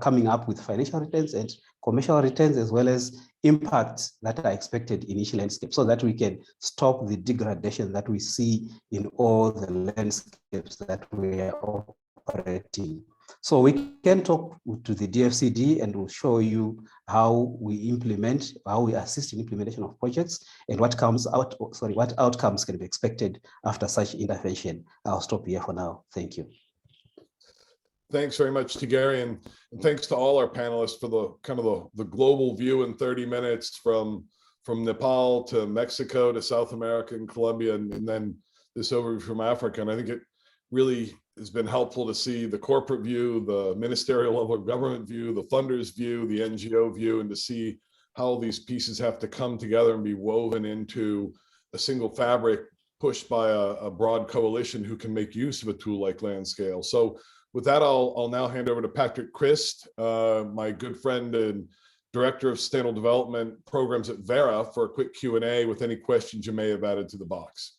coming up with financial returns and commercial returns, as well as impacts that are expected in each landscape, so that we can stop the degradation that we see in all the landscapes that we are operating. So we can talk to the DFCD and we'll show you how we implement, how we assist in implementation of projects, and what comes out, what outcomes can be expected after such intervention. I'll stop here for now. Thank you. Thanks very much, Tigeri, and thanks to all our panelists for the kind of the global view in 30 minutes from Nepal to Mexico to South America and Colombia, and then this overview from Africa. And I think it really has been helpful to see the corporate view, the ministerial level government view, the funders view, the NGO view, and to see how these pieces have to come together and be woven into a single fabric pushed by a broad coalition who can make use of a tool like LandScale. So with that, I'll now hand over to Patrick Christ, my good friend and Director of Sustainable Development Programs at Vera, for a quick Q&A with any questions you may have added to the box.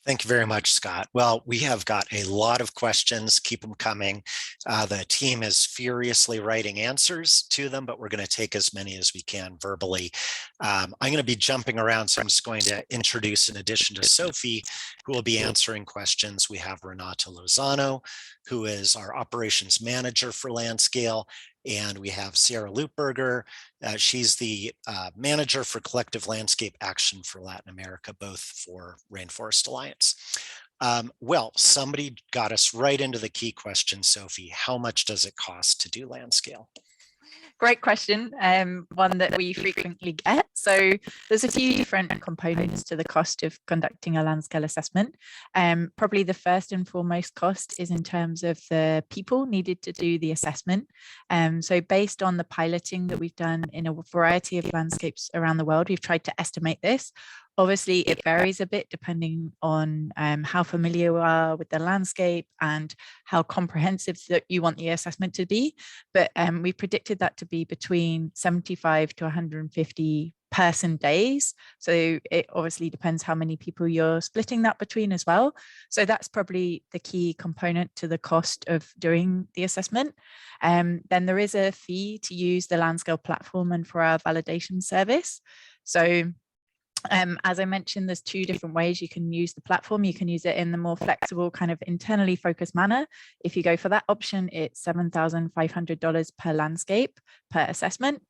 Thank you very much, Scott. Well, we have got a lot of questions. Keep them coming. The team is furiously writing answers to them, but we're going to take as many as we can verbally. I'm going to be jumping around, so I'm just going to introduce, in addition to Sophie, who will be answering questions, we have Renata Lozano, who is our operations manager for LandScale, and we have Sierra Lupberger. She's the manager for collective landscape action for Latin America, both for Rainforest Alliance. Well, somebody got us right into the key question, Sophie. How much does it cost to do LandScale? Great question, one that we frequently get. So there's a few different components to the cost of conducting a LandScale assessment. Probably the first and foremost cost is in terms of the people needed to do the assessment. So based on the piloting that we've done in a variety of landscapes around the world, we've tried to estimate this. Obviously, it varies a bit depending on how familiar you are with the landscape and how comprehensive that you want the assessment to be. But we predicted that to be between 75 to 150 person days. So it obviously depends how many people you're splitting that between as well. So that's probably the key component to the cost of doing the assessment. Then there is a fee to use the LandScale platform and for our validation service. So as I mentioned, there's two different ways you can use the platform. You can use it in the more flexible, kind of internally focused manner. If you go for that option, it's $7,500 per landscape per assessment.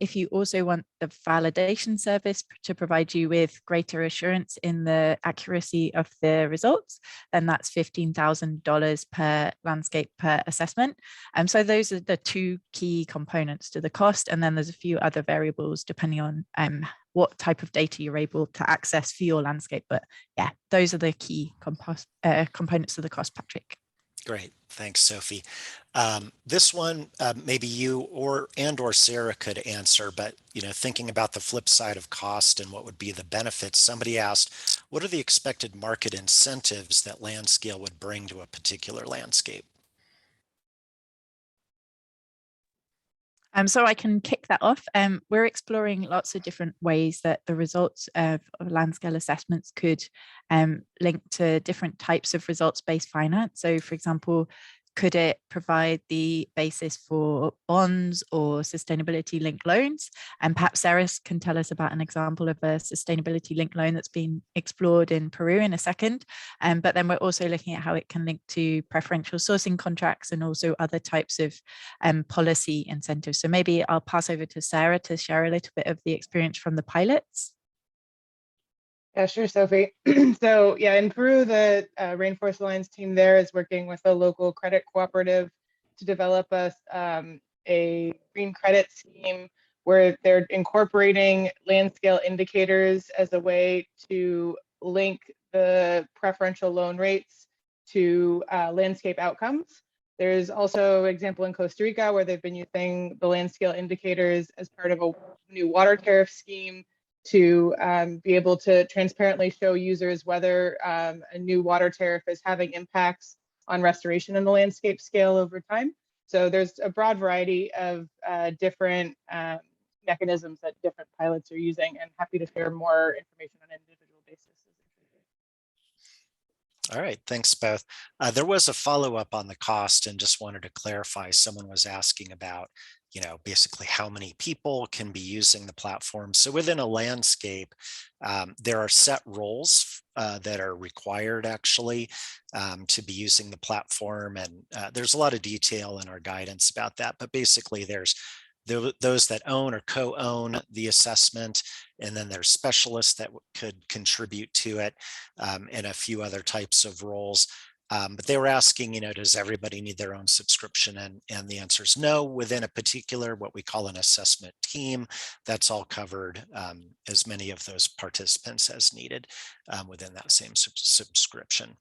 If you also want the validation service to provide you with greater assurance in the accuracy of the results, then that's $15,000 per landscape per assessment. So those are the two key components to the cost. And then there's a few other variables depending on what type of data you're able to access for your landscape. But yeah, those are the key components of the cost, Patrick. Great, thanks, Sophie. This one, maybe you or Sarah could answer, but thinking about the flip side of cost and what would be the benefits, somebody asked, what are the expected market incentives that LandScale would bring to a particular landscape? So I can kick that off. We're exploring lots of different ways that the results of LandScale assessments could link to different types of results-based finance. So for example, could it provide the basis for bonds or sustainability-linked loans? And perhaps Sarah can tell us about an example of a sustainability-linked loan that's been explored in Peru in a second. But then we're also looking at how it can link to preferential sourcing contracts and also other types of policy incentives. So maybe I'll pass over to Sarah to share a little bit of the experience from the pilots. Yeah, sure, Sophie. So yeah, in Peru, the Rainforest Alliance team there is working with a local credit cooperative to develop a green credit scheme where they're incorporating LandScale indicators as a way to link the preferential loan rates to landscape outcomes. There's also an example in Costa Rica where they've been using the LandScale indicators as part of a new water tariff scheme to be able to transparently show users whether a new water tariff is having impacts on restoration in the landscape scale over time. So there's a broad variety of different mechanisms that different pilots are using, and happy to share more information on an individual basis. All right, thanks both. There was a follow-up on the cost and just wanted to clarify. Someone was asking about, basically how many people can be using the platform. So within a landscape, there are set roles that are required actually to be using the platform. And there's a lot of detail in our guidance about that, but basically there's those that own or co-own the assessment, and then there's specialists that could contribute to it, and a few other types of roles. But they were asking, does everybody need their own subscription? And the answer is no. Within a particular, what we call an assessment team, that's all covered, as many of those participants as needed within that same subscription.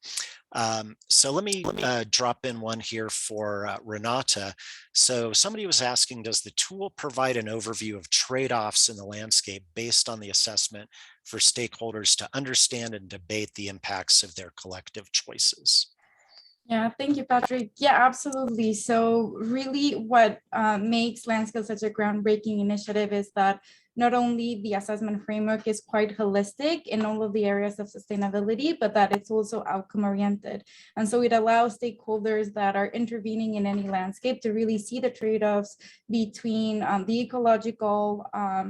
So let me drop in one here for Renata. So somebody was asking, does the tool provide an overview of trade-offs in the landscape based on the assessment for stakeholders to understand and debate the impacts of their collective choices? Yeah, thank you, Patrick. Yeah, absolutely. So really what makes LandScale such a groundbreaking initiative is that not only the assessment framework is quite holistic in all of the areas of sustainability, but that it's also outcome oriented. And so it allows stakeholders that are intervening in any landscape to really see the trade-offs between the ecological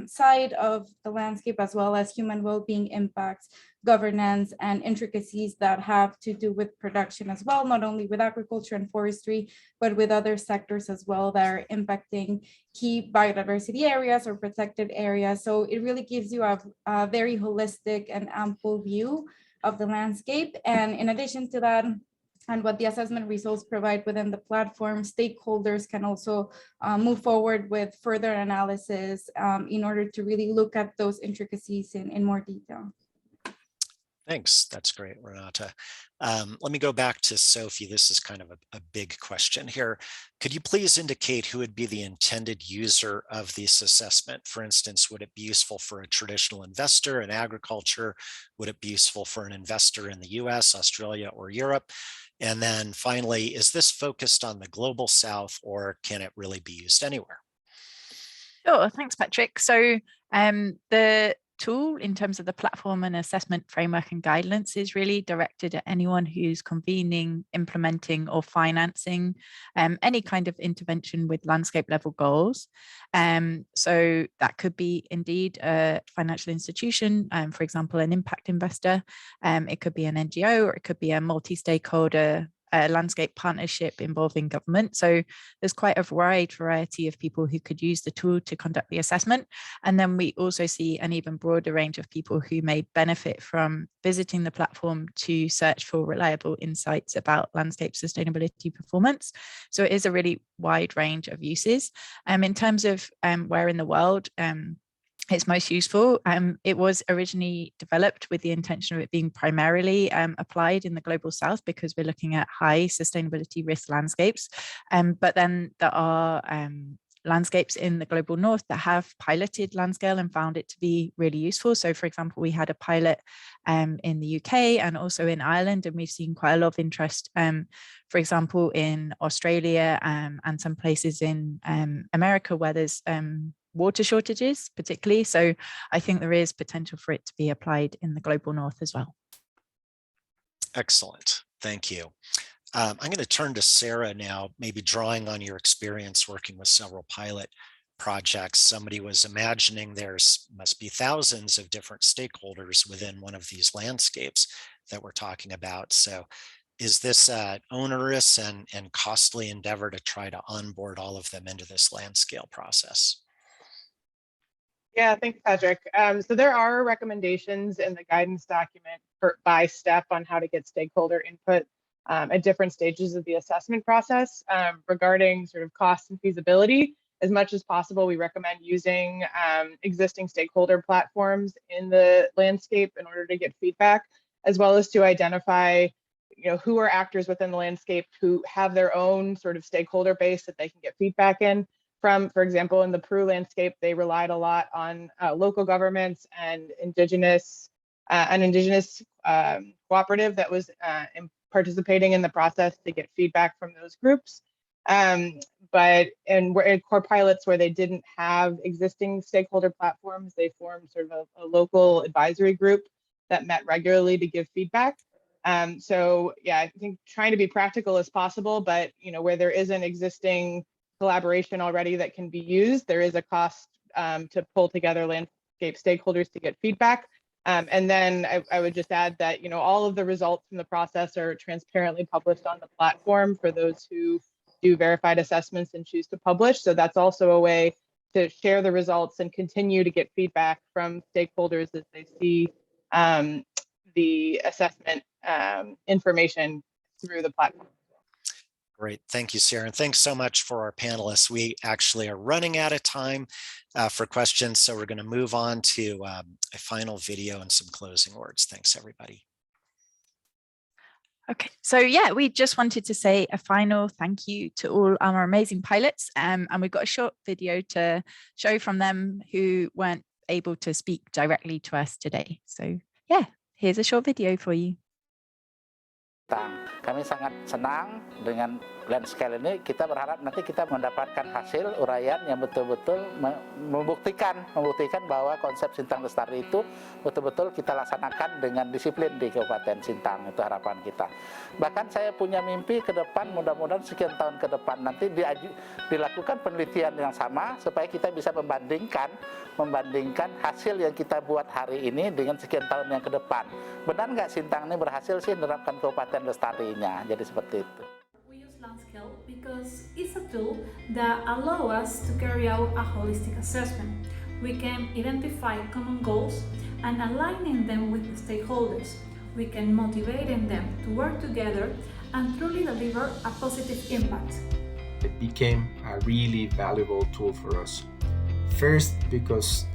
side of the landscape, as well as human well-being impacts, governance, and intricacies that have to do with production as well, not only with agriculture and forestry, but with other sectors as well that are impacting key biodiversity areas or protected areas. So it really gives you a very holistic and ample view of the landscape. And in addition to that, and what the assessment results provide within the platform, stakeholders can also move forward with further analysis in order to really look at those intricacies in more detail. Thanks. That's great, Renata. Let me go back to Sophie. This is kind of a big question here. Could you please indicate who would be the intended user of this assessment? For instance, would it be useful for a traditional investor in agriculture? Would it be useful for an investor in the US, Australia, or Europe? And then finally, is this focused on the global South, or can it really be used anywhere? Sure, thanks, Patrick. So the tool in terms of the platform and assessment framework and guidelines is really directed at anyone who's convening, implementing, or financing any kind of intervention with landscape level goals. So that could be indeed a financial institution, for example, an impact investor. It could be an NGO, or it could be a multi-stakeholder landscape partnership involving government. So there's quite a wide variety of people who could use the tool to conduct the assessment. And then we also see an even broader range of people who may benefit from visiting the platform to search for reliable insights about landscape sustainability performance. So it is a really wide range of uses. In terms of where in the world it's most useful, it was originally developed with the intention of it being primarily applied in the global South, because we're looking at high sustainability risk landscapes. But then there are landscapes in the global North that have piloted LandScale and found it to be really useful. So for example, we had a pilot in the UK and also in Ireland, and we've seen quite a lot of interest, for example, in Australia and some places in America where there's water shortages particularly. So I think there is potential for it to be applied in the global North as well. Excellent. Thank you. I'm going to turn to Sarah now, maybe drawing on your experience working with several pilot projects. Somebody was imagining there's must be thousands of different stakeholders within one of these landscapes that we're talking about. So is this an onerous and costly endeavor to try to onboard all of them into this LandScale process? Yeah, thanks, Patrick. So there are recommendations in the guidance document by step on how to get stakeholder input at different stages of the assessment process regarding sort of cost and feasibility. As much as possible, we recommend using existing stakeholder platforms in the landscape in order to get feedback, as well as to identify who are actors within the landscape who have their own sort of stakeholder base that they can get feedback in from. For example, in the Peru landscape, they relied a lot on local governments and indigenous cooperative that was participating in the process to get feedback from those groups. But in core pilots where they didn't have existing stakeholder platforms, they formed sort of a local advisory group that met regularly to give feedback. So yeah, I think trying to be practical as possible, but where there is an existing collaboration already that can be used, there is a cost to pull together landscape stakeholders to get feedback. And then I would just add that all of the results from the process are transparently published on the platform for those who do verified assessments and choose to publish. So that's also a way to share the results and continue to get feedback from stakeholders as they see the assessment information through the platform. Great. Thank you, Sarah. And thanks so much for our panelists. We actually are running out of time for questions, so we're going to move on to a final video and some closing words. Thanks, everybody. Okay, so yeah, we just wanted to say a final thank you to all our amazing pilots, and we've got a short video to show from them who weren't able to speak directly to us today. So yeah, here's a short video for you. Kami sangat senang dengan LandScale ini. Kita berharap nanti kita mendapatkan hasil uraian yang betul-betul membuktikan bahwa konsep Sintang Lestari itu betul-betul kita laksanakan dengan disiplin di Kabupaten Sintang. Itu harapan kita. Bahkan saya punya mimpi ke depan, mudah-mudahan sekian tahun ke depan nanti dilakukan penelitian yang sama supaya kita bisa membandingkan hasil yang kita buat hari ini dengan sekian tahun yang ke depan. Benar nggak Sintang ini berhasil sih menerapkan Kabupaten Lestarinya? Jadi seperti itu. We use LandScale because it's a tool that allows us to carry out a holistic assessment. We can identify common goals and aligning them with the stakeholders. We can motivate them to work together and truly deliver a positive impact. It became a really valuable tool for us. First, because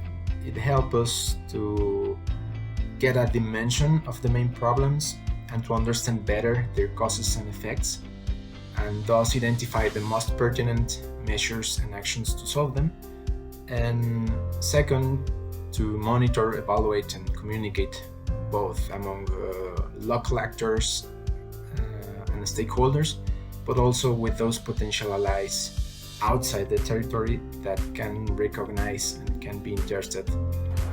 it helped us to get a dimension of the main problems and to understand better their causes and effects, and thus identify the most pertinent measures and actions to solve them. And second, to monitor, evaluate, and communicate both among local actors and stakeholders, but also with those potential allies outside the territory that can recognize and can be interested.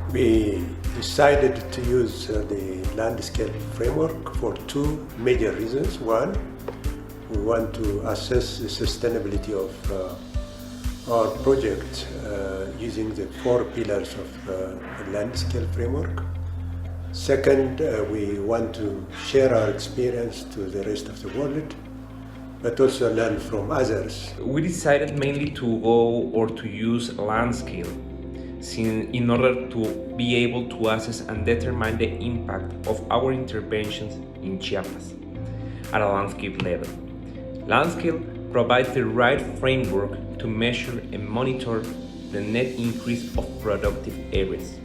We decided to use the LandScale framework for two major reasons. One, we want to assess the sustainability of our project using the 4 pillars of the LandScale framework. Second, we want to share our experience to the rest of the world, but also learn from others. We decided mainly to go or to use LandScale in order to be able to assess and determine the impact of our interventions in Chiapas at a landscape level. LandScale provides the right framework to measure and monitor the net increase of productive areas,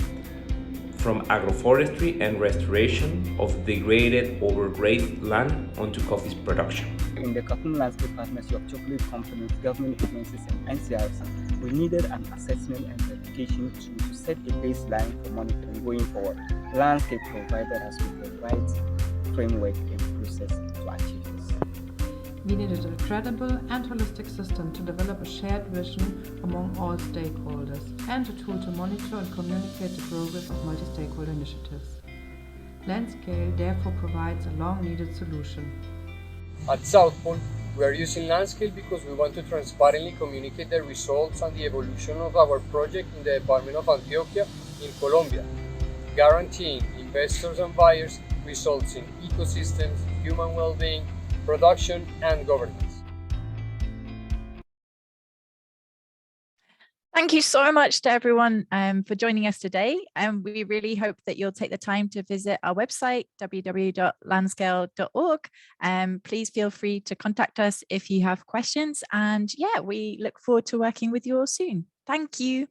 from agroforestry and restoration of degraded or overgrazed land onto coffee production. In the Khartoum Landscape Partnership of Chocolate Companies, government agencies and NCRs, we needed an assessment and verification to set a baseline for monitoring going forward. LandScale provided us with the right framework and process to achieve this. We needed a credible and holistic system to develop a shared vision among all stakeholders and a tool to monitor and communicate the progress of multi-stakeholder initiatives. LandScale therefore provides a long-needed solution. At South Pole, we are using LandScale because we want to transparently communicate the results and the evolution of our project in the Department of Antioquia in Colombia, guaranteeing investors and buyers results in ecosystems, human well-being, production, and governance. Thank you so much to everyone for joining us today. And we really hope that you'll take the time to visit our website, www.landscale.org. Please feel free to contact us if you have questions. And yeah, we look forward to working with you all soon. Thank you.